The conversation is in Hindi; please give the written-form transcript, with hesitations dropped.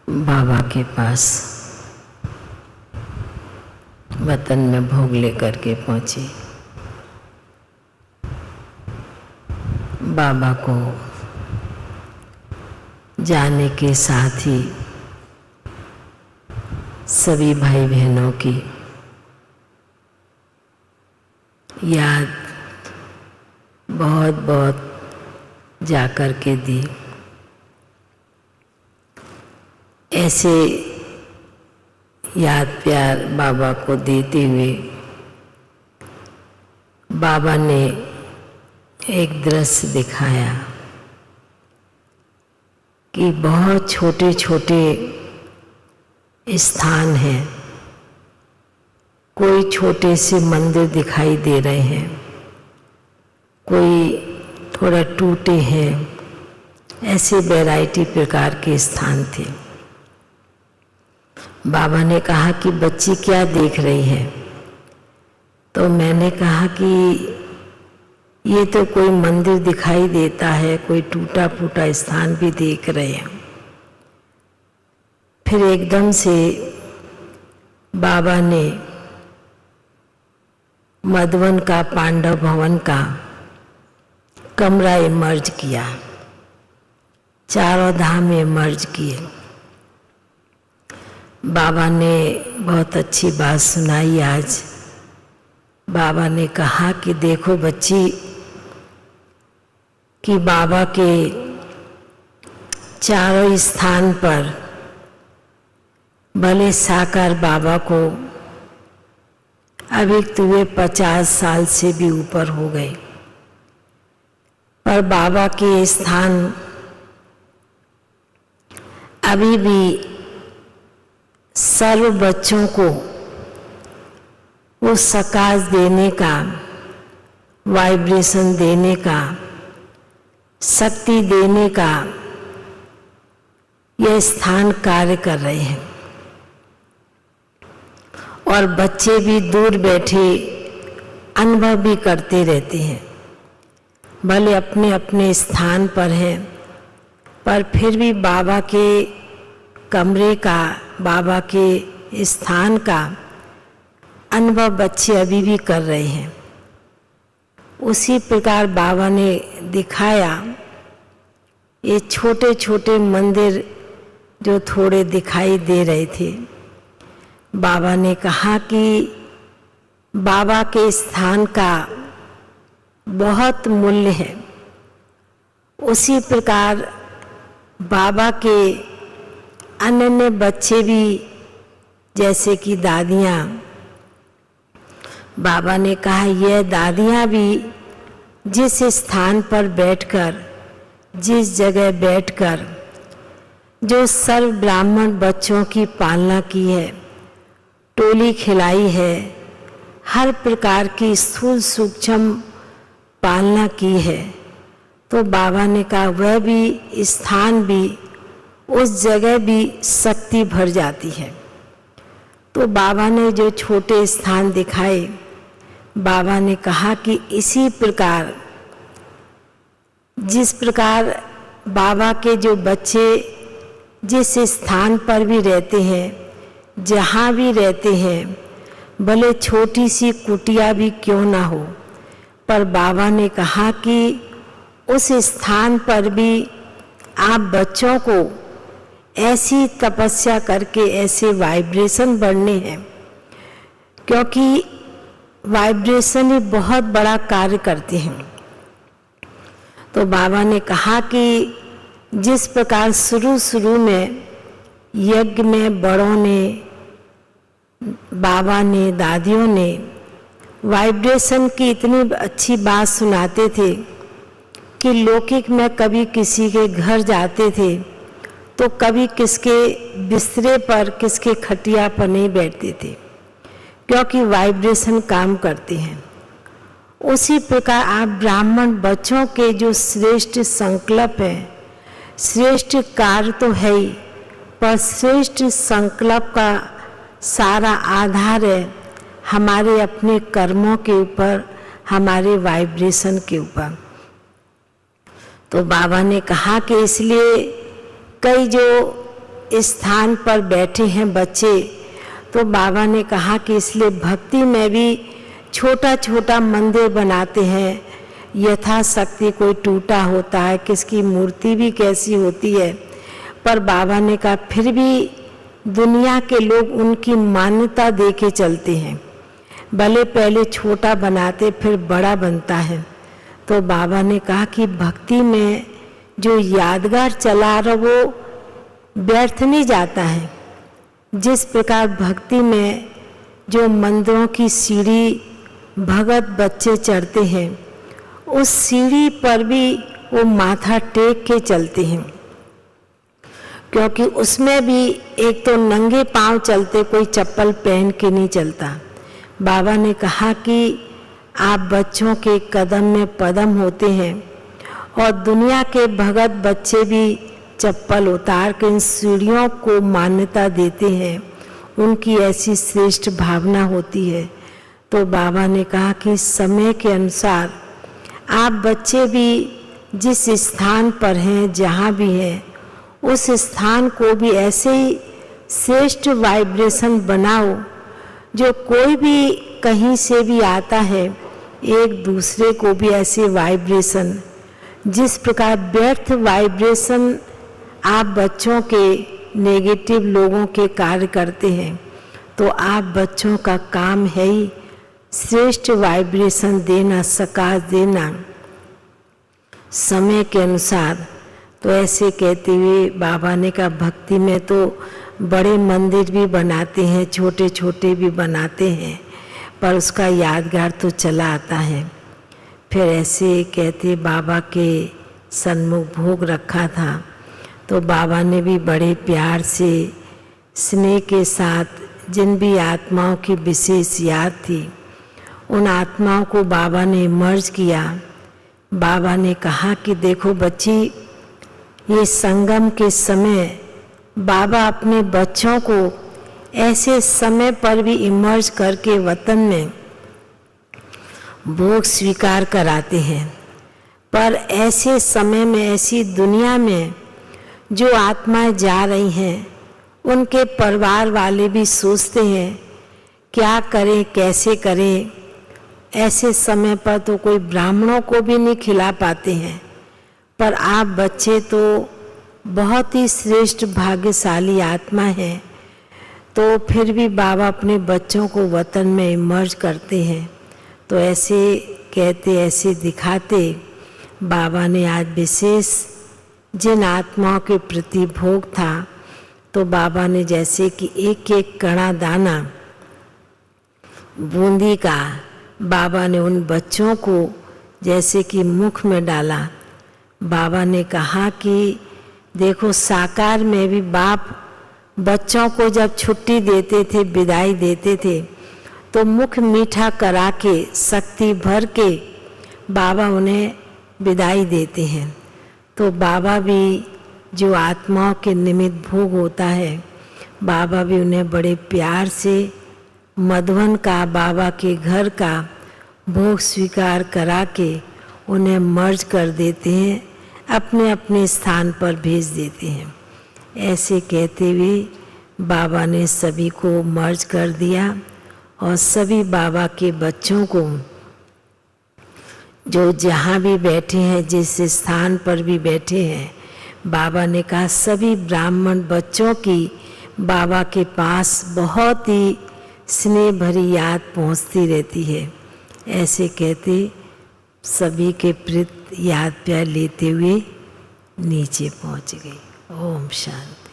बाबा के पास वतन में भोग लेकर के पहुंची। बाबा को जाने के साथ ही सभी भाई बहनों की याद बहुत बहुत जाकर के दी। ऐसे याद प्यार बाबा को देते हुए बाबा ने एक दृश्य दिखाया कि बहुत छोटे छोटे स्थान हैं, कोई छोटे से मंदिर दिखाई दे रहे हैं, कोई थोड़ा टूटे हैं, ऐसे वैरायटी प्रकार के स्थान थे। बाबा ने कहा कि बच्ची क्या देख रही है? तो मैंने कहा कि ये तो कोई मंदिर दिखाई देता है, कोई टूटा फूटा स्थान भी देख रहे हैं। फिर एकदम से बाबा ने मधुवन का, पांडव भवन का कमरा इमर्ज किया, चारों धाम इमर्ज किए। बाबा ने बहुत अच्छी बात सुनाई आज। बाबा ने कहा कि देखो बच्ची, कि बाबा के चारों स्थान पर भले साकार बाबा को अभी तो वे 50 साल से भी ऊपर हो गए, पर बाबा के स्थान अभी भी सर्व बच्चों को वो सकाश देने का, वाइब्रेशन देने का, शक्ति देने का यह स्थान कार्य कर रहे हैं। और बच्चे भी दूर बैठे अनुभव भी करते रहते हैं, भले अपने अपने स्थान पर हैं, पर फिर भी बाबा के कमरे का, बाबा के स्थान का अनुभव बच्चे अभी भी कर रहे हैं। उसी प्रकार बाबा ने दिखाया ये छोटे छोटे मंदिर जो थोड़े दिखाई दे रहे थे। बाबा ने कहा कि बाबा के स्थान का बहुत मूल्य है। उसी प्रकार बाबा के अन्य बच्चे भी, जैसे कि दादियाँ, बाबा ने कहा यह दादियाँ भी जिस स्थान पर बैठकर, जिस जगह बैठकर जो सर्व ब्राह्मण बच्चों की पालना की है, टोली खिलाई है, हर प्रकार की स्थूल सूक्ष्म पालना की है, तो बाबा ने कहा वह भी स्थान भी, उस जगह भी शक्ति भर जाती है। तो बाबा ने जो छोटे स्थान दिखाए, बाबा ने कहा कि इसी प्रकार, जिस प्रकार बाबा के जो बच्चे जिस स्थान पर भी रहते हैं, जहाँ भी रहते हैं, भले छोटी सी कुटिया भी क्यों ना हो, पर बाबा ने कहा कि उस स्थान पर भी आप बच्चों को ऐसी तपस्या करके ऐसे वाइब्रेशन बढ़ने हैं, क्योंकि वाइब्रेशन ही बहुत बड़ा कार्य करते हैं। तो बाबा ने कहा कि जिस प्रकार शुरू में यज्ञ में बड़ों ने, बाबा ने, दादियों ने वाइब्रेशन की इतनी अच्छी बात सुनाते थे कि लौकिक में कभी किसी के घर जाते थे तो कभी किसके बिस्तरे पर, किसके खटिया पर नहीं बैठते थे, क्योंकि वाइब्रेशन काम करते हैं। उसी प्रकार आप ब्राह्मण बच्चों के जो श्रेष्ठ संकल्प है, श्रेष्ठ कार्य तो है ही, पर श्रेष्ठ संकल्प का सारा आधार है हमारे अपने कर्मों के ऊपर, हमारे वाइब्रेशन के ऊपर। तो बाबा ने कहा कि इसलिए कई जो स्थान पर बैठे हैं बच्चे, तो बाबा ने कहा कि इसलिए भक्ति में भी छोटा छोटा मंदिर बनाते हैं, यथाशक्ति कोई टूटा होता है, किसकी मूर्ति भी कैसी होती है, पर बाबा ने कहा फिर भी दुनिया के लोग उनकी मान्यता दे के चलते हैं, भले पहले छोटा बनाते फिर बड़ा बनता है। तो बाबा ने कहा कि भक्ति में जो यादगार चला रहा वो व्यर्थ नहीं जाता है। जिस प्रकार भक्ति में जो मंदिरों की सीढ़ी भगत बच्चे चढ़ते हैं, उस सीढ़ी पर भी वो माथा टेक के चलते हैं, क्योंकि उसमें भी एक तो नंगे पांव चलते, कोई चप्पल पहन के नहीं चलता। बाबा ने कहा कि आप बच्चों के कदम में पदम होते हैं और दुनिया के भगत बच्चे भी चप्पल उतार के इन सीढ़ियों को मान्यता देते हैं, उनकी ऐसी श्रेष्ठ भावना होती है। तो बाबा ने कहा कि समय के अनुसार आप बच्चे भी जिस स्थान पर हैं, जहाँ भी हैं, उस स्थान को भी ऐसे ही श्रेष्ठ वाइब्रेशन बनाओ, जो कोई भी कहीं से भी आता है एक दूसरे को भी ऐसे वाइब्रेशन, जिस प्रकार व्यर्थ वाइब्रेशन आप बच्चों के नेगेटिव लोगों के कार्य करते हैं, तो आप बच्चों का काम है ही श्रेष्ठ वाइब्रेशन देना, सकाश देना समय के अनुसार। तो ऐसे कहते हुए बाबा ने कहा भक्ति में तो बड़े मंदिर भी बनाते हैं, छोटे छोटे भी बनाते हैं, पर उसका यादगार तो चला आता है। फिर ऐसे कहते बाबा के सन्मुख भोग रखा था, तो बाबा ने भी बड़े प्यार से स्नेह के साथ जिन भी आत्माओं की विशेष याद थी, उन आत्माओं को बाबा ने मर्ज किया। बाबा ने कहा कि देखो बच्ची, ये संगम के समय बाबा अपने बच्चों को ऐसे समय पर भी इमर्ज करके वतन में भोग स्वीकार कराते हैं, पर ऐसे समय में, ऐसी दुनिया में जो आत्माएं जा रही हैं, उनके परिवार वाले भी सोचते हैं क्या करें, कैसे करें। ऐसे समय पर तो कोई ब्राह्मणों को भी नहीं खिला पाते हैं, पर आप बच्चे तो बहुत ही श्रेष्ठ भाग्यशाली आत्मा हैं। तो फिर भी बाबा अपने बच्चों को वतन में इमर्ज करते हैं। तो ऐसे कहते, ऐसे दिखाते बाबा ने आज विशेष जिन आत्माओं के प्रति भोग था, तो बाबा ने जैसे कि एक एक कणा दाना बूंदी का बाबा ने उन बच्चों को जैसे कि मुख में डाला। बाबा ने कहा कि देखो साकार में भी बाप बच्चों को जब छुट्टी देते थे, विदाई देते थे, तो मुख मीठा करा के शक्ति भर के बाबा उन्हें विदाई देते हैं। तो बाबा भी जो आत्माओं के निमित्त भोग होता है, बाबा भी उन्हें बड़े प्यार से मधुवन का, बाबा के घर का भोग स्वीकार करा के उन्हें मर्ज कर देते हैं, अपने अपने स्थान पर भेज देते हैं। ऐसे कहते हुए बाबा ने सभी को मर्ज कर दिया और सभी बाबा के बच्चों को जो जहाँ भी बैठे हैं, जिस स्थान पर भी बैठे हैं, बाबा ने कहा सभी ब्राह्मण बच्चों की बाबा के पास बहुत ही स्नेह भरी याद पहुँचती रहती है। ऐसे कहते सभी के प्रति याद प्यार लेते हुए नीचे पहुँच गए। ओम शांति।